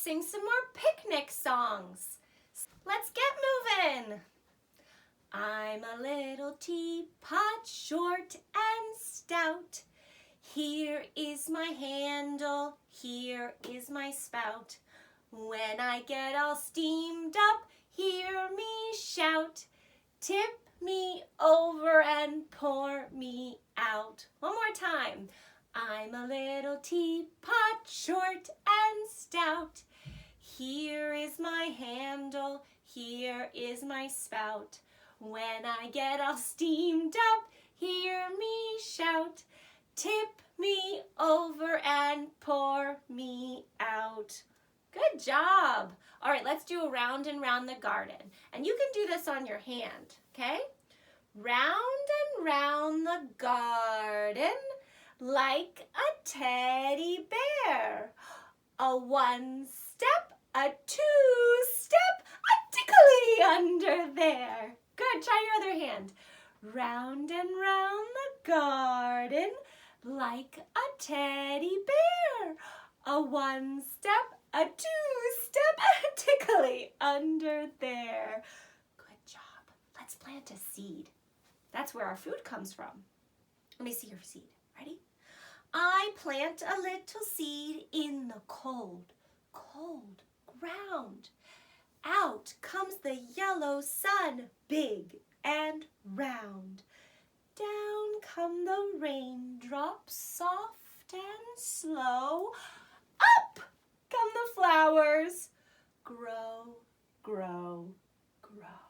sing some more picnic songs. Let's get moving. I'm a little teapot, short and stout. Here is my handle, here is my spout. When I get all steamed up, hear me shout. Tip me over and pour me out. One more time. I'm a little teapot, short and stout. Here is my handle, here is my spout. When I get all steamed up, hear me shout. Tip me over and pour me out. Good job. All right, let's do a round and round the garden. And you can do this on your hand, okay? Round and round the garden like a teddy bear. A one step, a two step, a tickly under there. Good, try your other hand. Round and round the garden like a teddy bear. A one step, a two step, a tickly under there. Good job. Let's plant a seed. That's where our food comes from. Let me see your seed. Ready? I plant a little seed in the cold, cold ground. Out comes the yellow sun, big and round. Down come the raindrops, soft and slow. Up come the flowers. Grow, grow, grow.